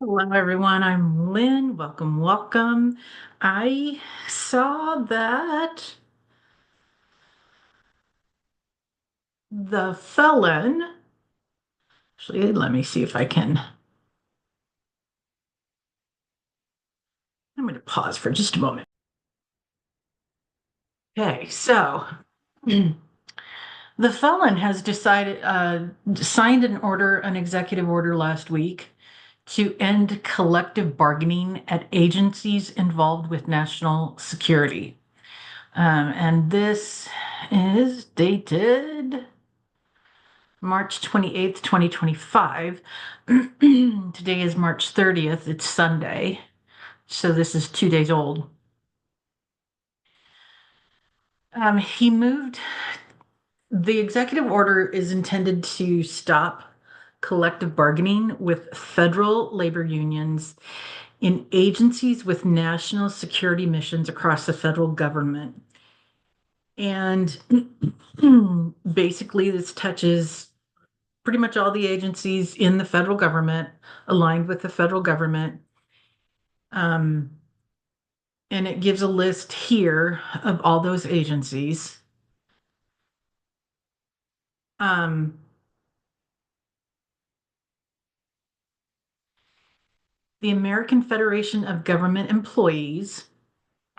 Hello, everyone. I'm Lynn. Welcome, welcome. I saw that the felon, actually, let me see if I can. I'm going to pause for just a moment. Okay, so the felon has signed an executive order last week to end collective bargaining at agencies involved with national security. And this is dated March 28th, 2025. Today is March 30th. It's Sunday. So this is 2 days old. He moved, the executive order is intended to stop collective bargaining with federal labor unions in agencies with national security missions across the federal government. And basically, this touches pretty much all the agencies in the federal government, aligned with the federal government. Um, and it gives a list here of all those agencies. Um, the American Federation of Government Employees,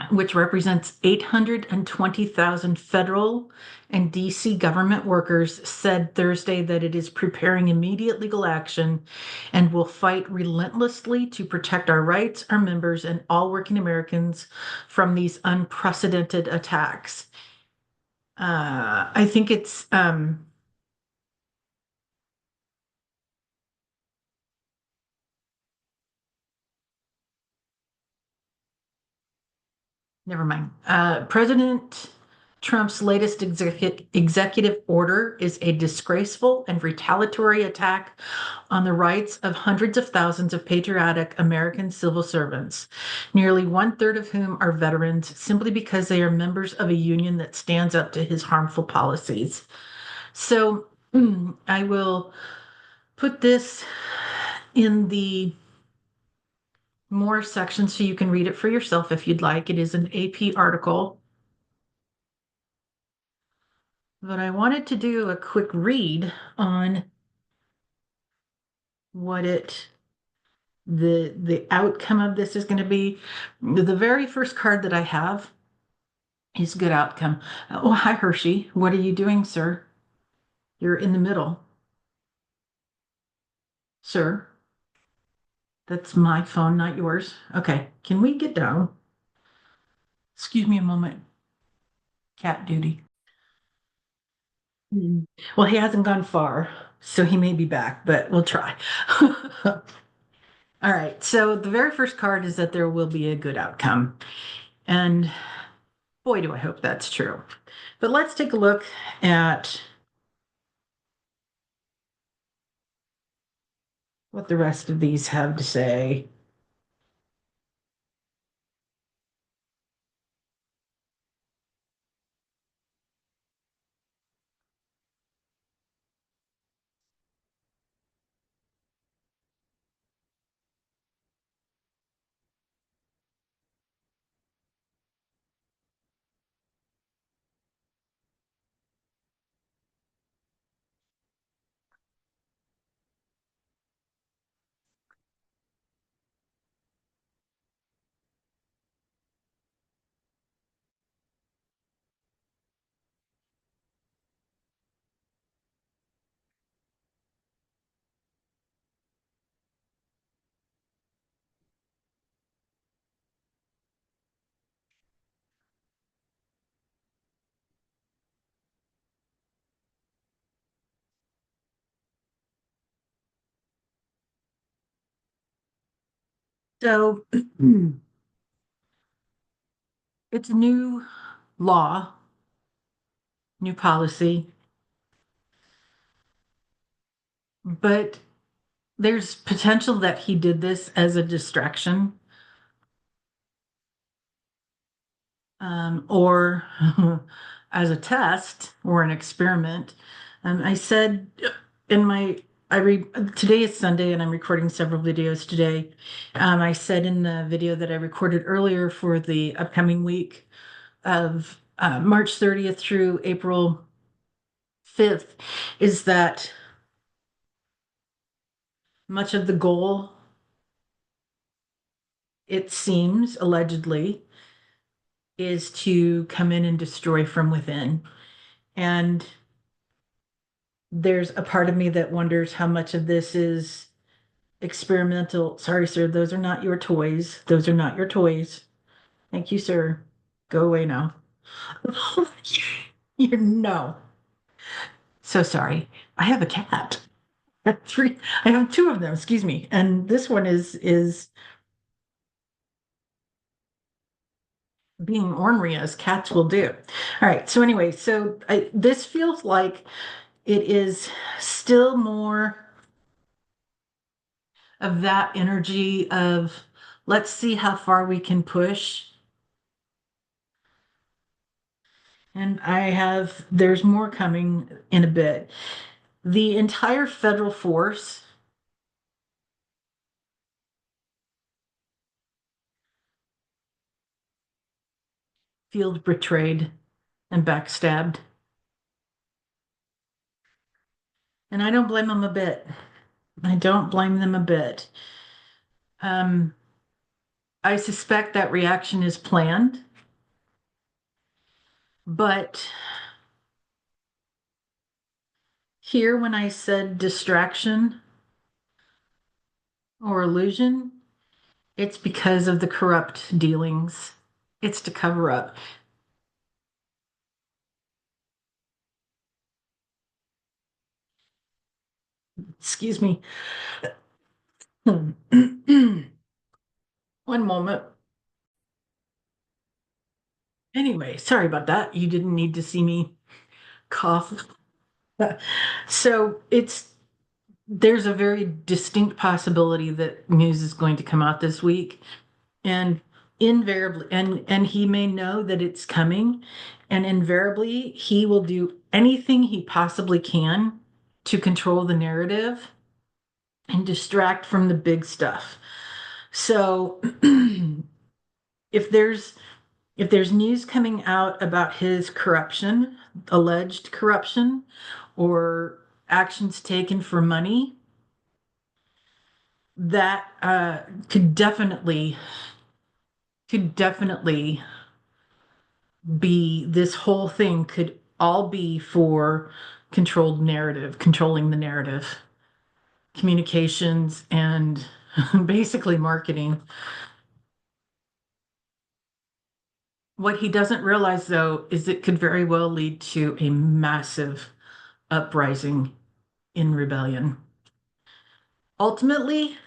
which represents 820,000 federal and DC government workers, said Thursday that it is preparing immediate legal action and will fight relentlessly to protect our rights, our members, and all working Americans from these unprecedented attacks. I think it's never mind. President Trump's latest executive order is a disgraceful and retaliatory attack on the rights of hundreds of thousands of patriotic American civil servants, nearly one-third of whom are veterans, simply because they are members of a union that stands up to his harmful policies. So I will put this in the more sections so you can read it for yourself if you'd like. It is an AP article. But I wanted to do a quick read on what the outcome of this is going to be. The very first card that I have is good outcome. Oh, hi, Hershey. What are you doing, sir? You're in the middle, sir. That's my phone, not yours. Okay, can we get down? Excuse me a moment. Cat duty. Well, he hasn't gone far, so he may be back, but we'll try. All right, so the very first card is that there will be a good outcome. And boy, do I hope that's true. But let's take a look at what the rest of these have to say. So it's a new law, new policy, but there's potential that he did this as a distraction, or as a test or an experiment. I said in my today is Sunday and I'm recording several videos today. I said in the video that I recorded earlier for the upcoming week of March 30th through April 5th is that much of the goal, it seems, allegedly, is to come in and destroy from within. And there's a part of me that wonders how much of this is experimental. Sorry, sir, those are not your toys. Those are not your toys. Thank you, sir. Go away now. You're no. So sorry. I have a cat. I have three. I have two of them, excuse me. And this one is being ornery as cats will do. All right. So anyway, this feels like it is still more of that energy of let's see how far we can push. And there's more coming in a bit. The entire federal force feels betrayed and backstabbed. And I don't blame them a bit. I don't blame them a bit. Um, I suspect that reaction is planned, but here when I said distraction or illusion, it's because of the corrupt dealings. It's to cover up. Excuse me. One moment. Anyway, sorry about that. You didn't need to see me cough. So there's a very distinct possibility that news is going to come out this week, and invariably, and he may know that it's coming, and invariably he will do anything he possibly can to control the narrative and distract from the big stuff. So if there's news coming out about his corruption, alleged corruption, or actions taken for money, that could definitely be this whole thing could all be for controlling the narrative, communications, and basically marketing. What he doesn't realize, though, is it could very well lead to a massive uprising in rebellion. Ultimately,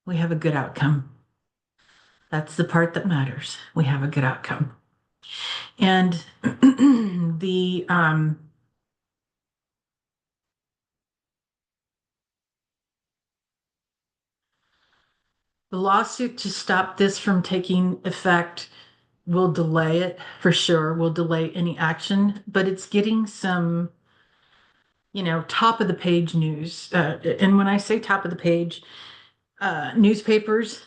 we have a good outcome. That's the part that matters. We have a good outcome. And the lawsuit to stop this from taking effect will delay it for sure, will delay any action, but it's getting some, top of the page news. And when I say top of the page, newspapers,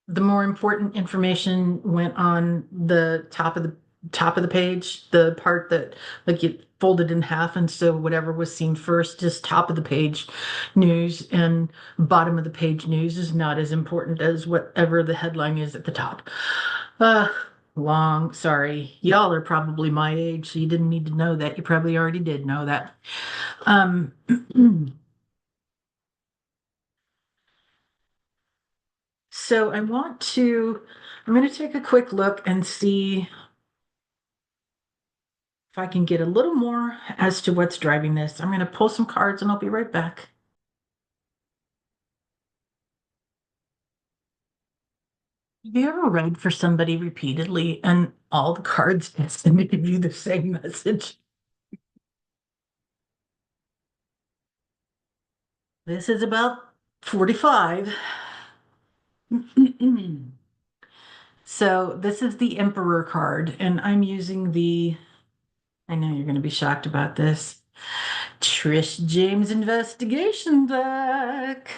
the more important information went on the top of the page, the part that like you folded in half, and so whatever was seen first is top of the page news, and bottom of the page news is not as important as whatever the headline is at the top. Uh, sorry. Y'all are probably my age, so you didn't need to know that. You probably already did know that. Um, so I'm going to take a quick look and see if I can get a little more as to what's driving this. I'm going to pull some cards and I'll be right back. Have you ever read for somebody repeatedly and all the cards seem to give you the same message? This is about 45. So this is the Emperor card, and I'm using I know you're going to be shocked about this, Trish James investigation deck.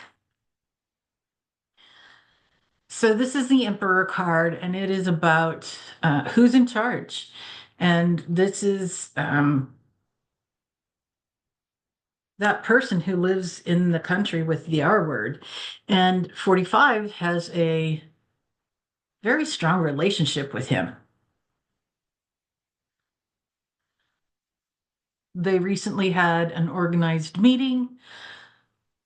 So this is the Emperor card, and it is about who's in charge. And this is that person who lives in the country with the R word. And 45 has a very strong relationship with him. They recently had an organized meeting,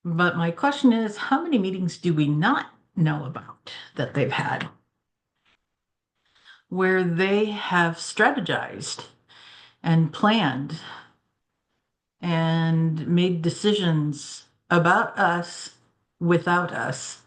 but my question is, how many meetings do we not know about that they've had where they have strategized and planned and made decisions about us without us?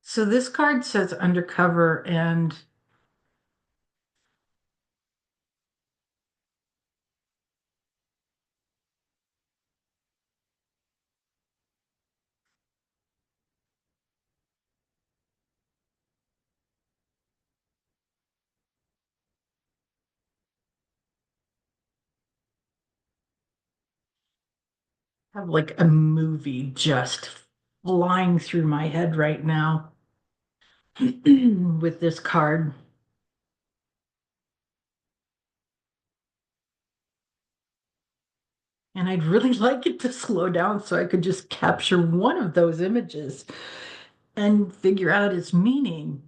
So this card says undercover, and I have like a movie just flying through my head right now with this card. And I'd really like it to slow down so I could just capture one of those images and figure out its meaning.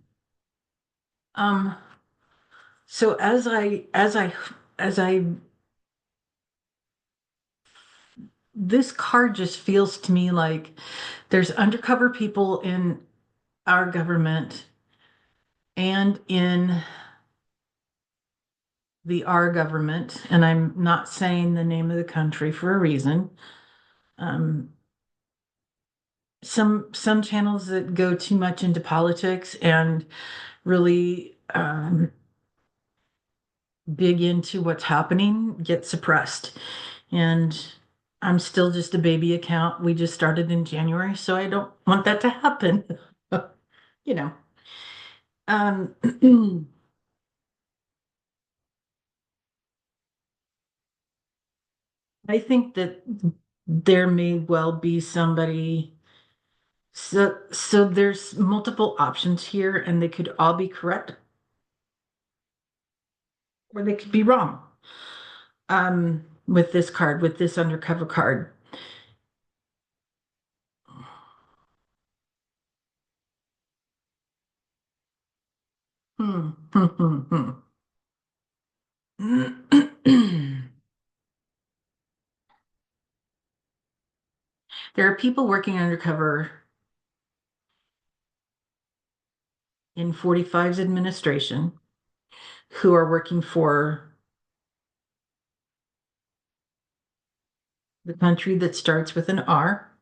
Um, so as I this card just feels to me like there's undercover people in our government and in the our government, and I'm not saying the name of the country for a reason. Um, some channels that go too much into politics and really dig into what's happening get suppressed. And I'm still just a baby account. We just started in January, so I don't want that to happen. You know. Um, I think that there may well be somebody. So there's multiple options here, and they could all be correct or they could be wrong. With this card, with this undercover card. Hmm. There are people working undercover in 45's administration who are working for the country that starts with an R.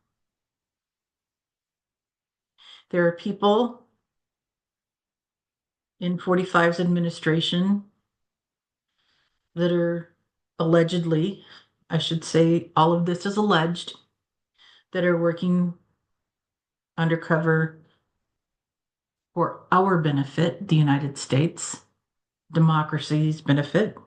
There are people in 45's administration that are allegedly, I should say, all of this is alleged, that are working undercover for our benefit, the United States, democracy's benefit.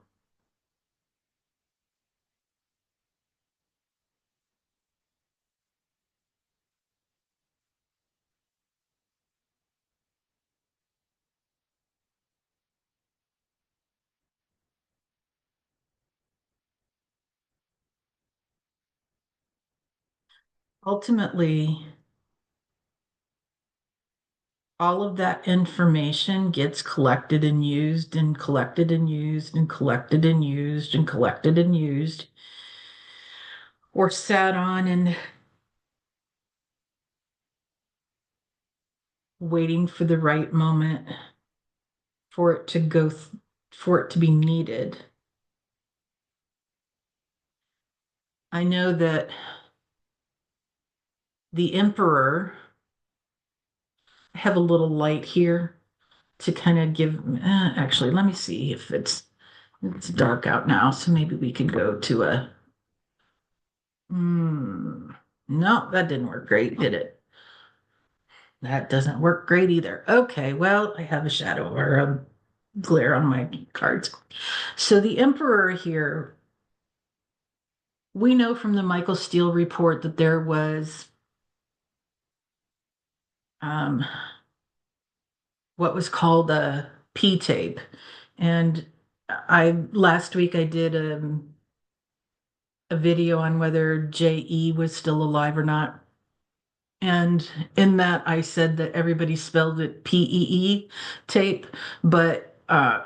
Ultimately, all of that information gets collected and used and collected and used and collected and used and collected and used, or sat on and waiting for the right moment for it to for it to be needed. I know that the emperor, I have a little light here to kind of give, actually, let me see if it's It's dark out now, so maybe we could go to a. No, that didn't work great, did it? That doesn't work great either. Okay, well, I have a shadow or a glare on my cards. So the Emperor here, we know from the Michael Steele report that there was um, what was called a P tape. And I last week I did a video on whether JE was still alive or not. And in that, I said that everybody spelled it PEE tape, but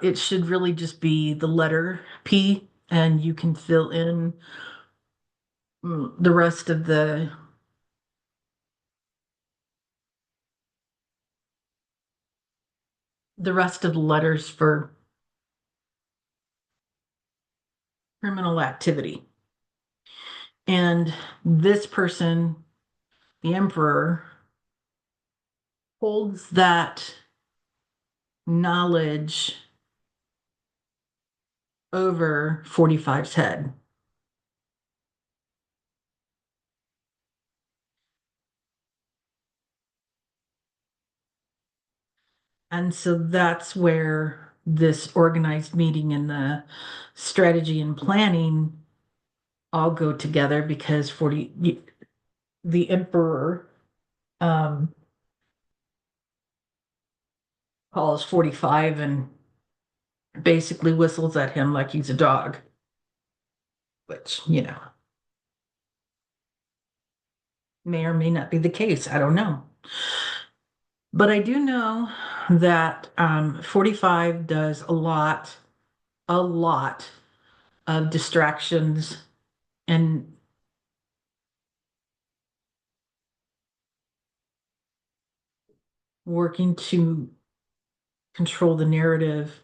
it should really just be the letter P, and you can fill in the rest of the letters for criminal activity. And this person, the emperor, holds that knowledge over 45's head. And so that's where this organized meeting and the strategy and planning all go together because the emperor um, calls 45 and basically whistles at him like he's a dog, which, may or may not be the case. I don't know. But I do know that 45 does a lot of distractions and working to control the narrative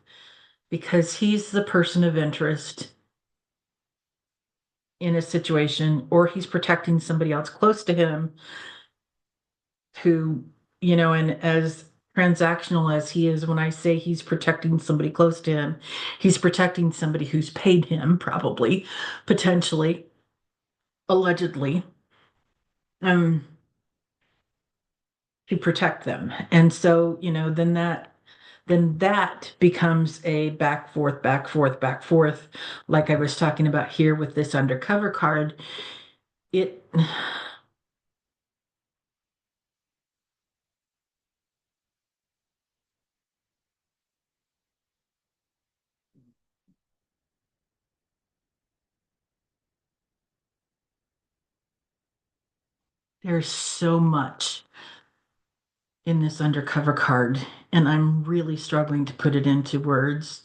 because he's the person of interest in a situation, or he's protecting somebody else close to him who, and as transactional as he is, when I say he's protecting somebody close to him, he's protecting somebody who's paid him, probably, potentially, allegedly, um, to protect them. And so, then that becomes a back forth, back forth, back forth, like I was talking about here with this undercover card. It there's so much in this undercover card, and I'm really struggling to put it into words.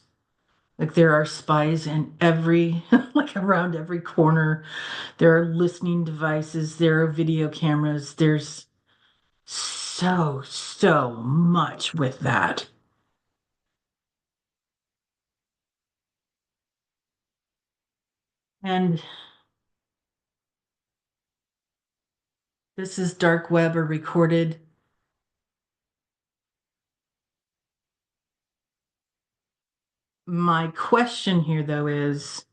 Like there are spies in every, like around every corner. There are listening devices, there are video cameras. There's so much with that. And this is dark web or recorded. My question here, though, is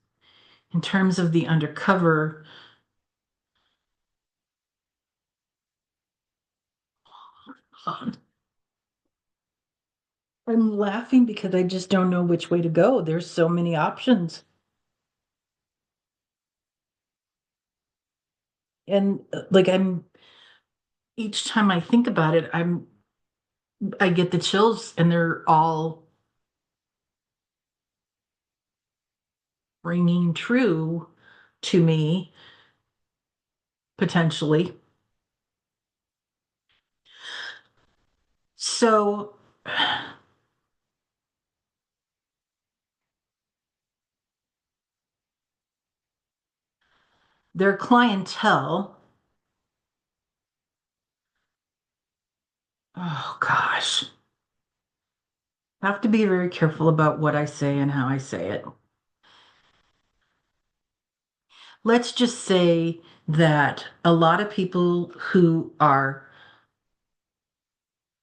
in terms of the undercover, I'm laughing because I just don't know which way to go. There's so many options. And like each time I think about it, I get the chills and they're all ringing true to me, potentially. So their clientele, oh gosh, I have to be very careful about what I say and how I say it. Let's just say that a lot of people who are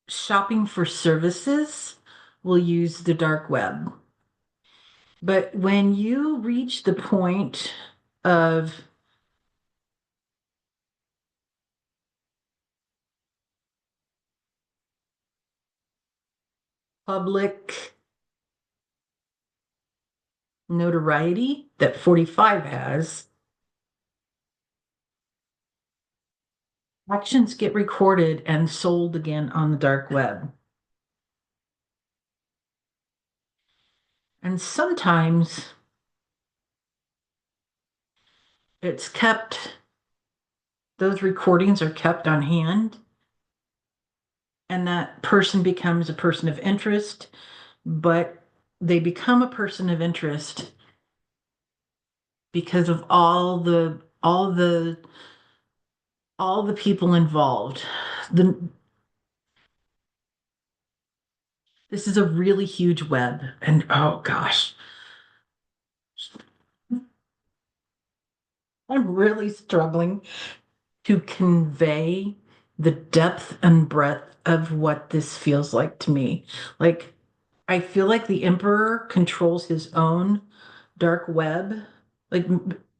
shopping for services will use the dark web. But when you reach the point of public notoriety that 45 has, actions get recorded and sold again on the dark web. And sometimes it's kept, those recordings are kept on hand, and that person becomes a person of interest, but they become a person of interest because of all the people involved. The This is a really huge web, and oh gosh, I'm really struggling to convey the depth and breadth of what this feels like to me. Like, I feel like the emperor controls his own dark web. Like,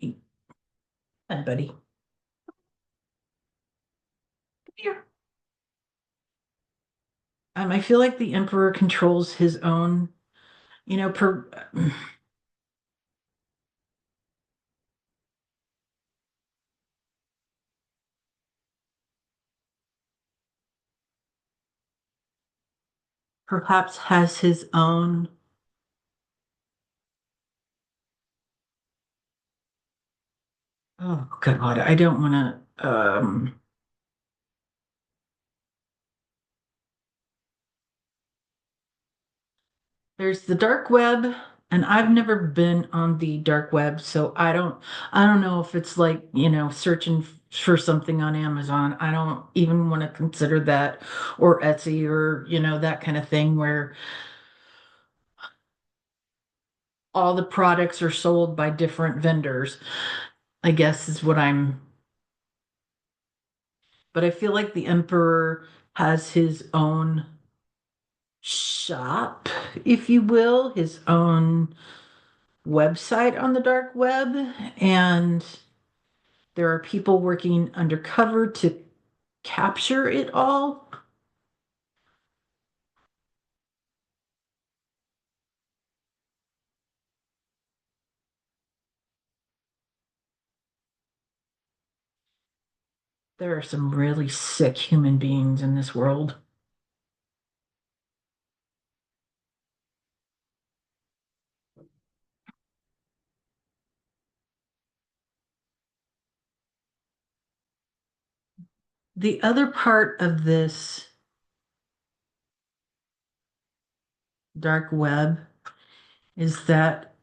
hi, buddy, come here. I feel like the emperor controls his own, you know, perhaps has his own. Oh God, I don't want to. There's the dark web, and I've never been on the dark web, so I don't know if it's like, searching for something on Amazon. I don't even want to consider that, or Etsy, or that kind of thing where all the products are sold by different vendors, I guess is what I'm, but I feel like the emperor has his own shop, if you will, his own website on the dark web, and there are people working undercover to capture it all. There are some really sick human beings in this world. The other part of this dark web is that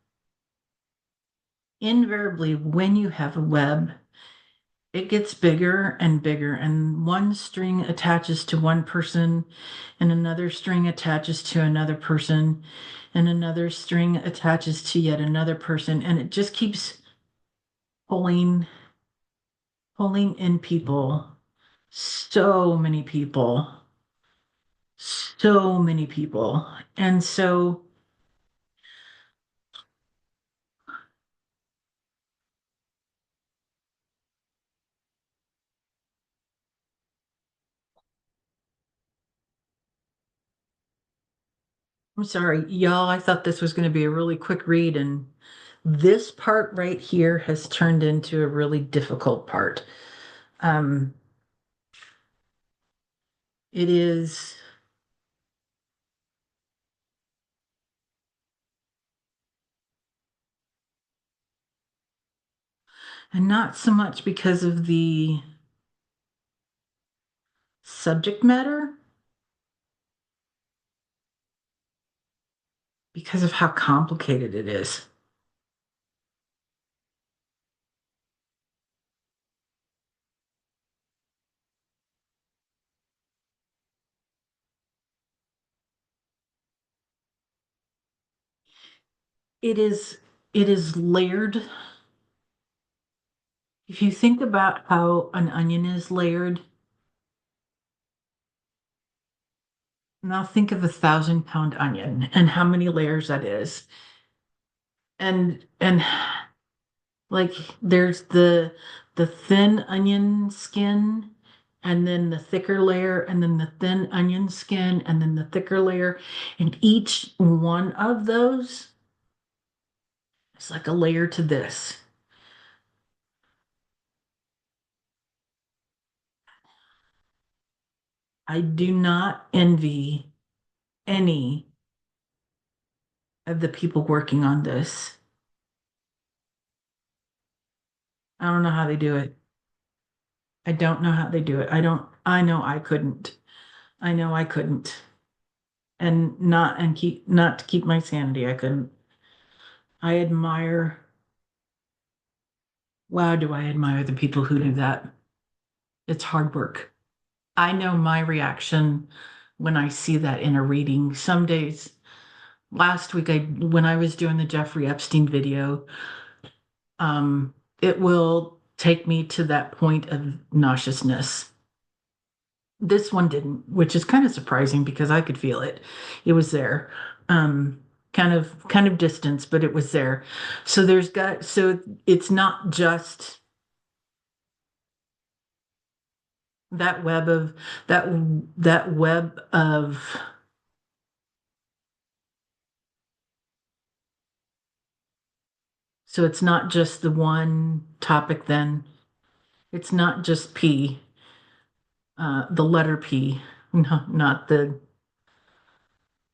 invariably, when you have a web, it gets bigger and bigger, and one string attaches to one person, and another string attaches to another person, and another string attaches to yet another person, and it just keeps pulling, pulling in people. So many people, so many people. And so I'm sorry, y'all. I thought this was going to be a really quick read, and this part right here has turned into a really difficult part. Um, it is, and not so much because of the subject matter, because of how complicated it is. It is, it is layered. If you think about how an onion is layered, now think of 1,000-pound onion and how many layers that is. And like there's the thin onion skin, and then the thicker layer, and then the thin onion skin, and then the thicker layer. And each one of those is like a layer to this. I do not envy any of the people working on this. I don't know how they do it. I don't know how they do it. I know I couldn't. I know I couldn't. And not to keep my sanity, I couldn't. I admire, wow, do I admire the people who do that. It's hard work. I know my reaction when I see that in a reading. Some days, last week, when I was doing the Jeffrey Epstein video, um, it will take me to that point of nauseousness. This one didn't, which is kind of surprising because I could feel it. It was there. Um, kind of distance, but it was there. So it's not just that web of that that web of so it's not just the one topic then. It's not just P, the letter P, no, not the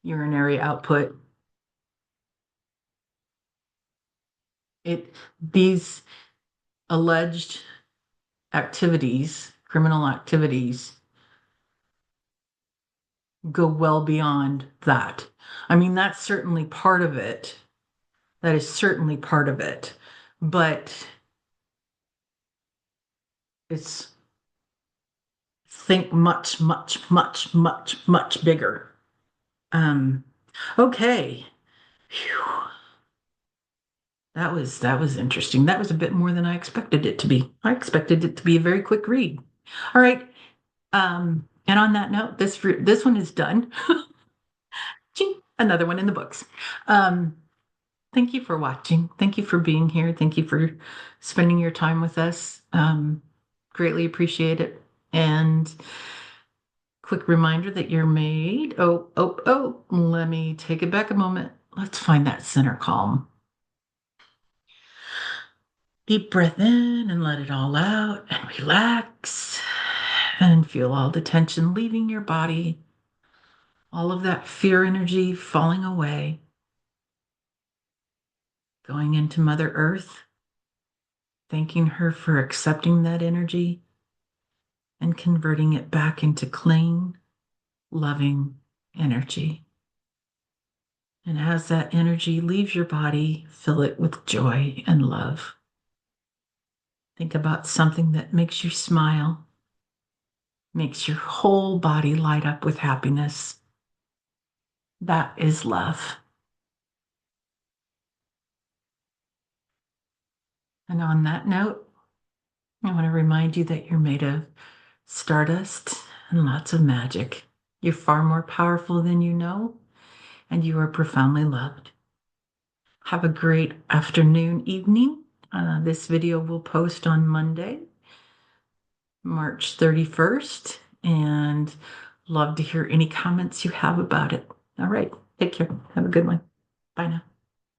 urinary output. It these alleged activities, criminal activities, go well beyond that. I mean, that's certainly part of it. That is certainly part of it. But it's think much, much, much, much, much bigger. Um, okay. Phew. That was interesting. That was a bit more than I expected it to be. I expected it to be a very quick read. All right. And on that note, this one is done. Ching, another one in the books. Um, thank you for watching. Thank you for being here. Thank you for spending your time with us. Greatly appreciate it. And quick reminder that you're made. Oh, let me take it back a moment. Let's find that center calm. Deep breath in and let it all out and relax and feel all the tension leaving your body, all of that fear energy falling away, going into Mother Earth, thanking her for accepting that energy and converting it back into clean, loving energy. And as that energy leaves your body, fill it with joy and love. Think about something that makes you smile, makes your whole body light up with happiness. That is love. And on that note, I want to remind you that you're made of stardust and lots of magic. You're far more powerful than you know, and you are profoundly loved. Have a great afternoon, evening. This video will post on Monday, March 31st, and love to hear any comments you have about it. All right, take care. Have a good one. Bye now.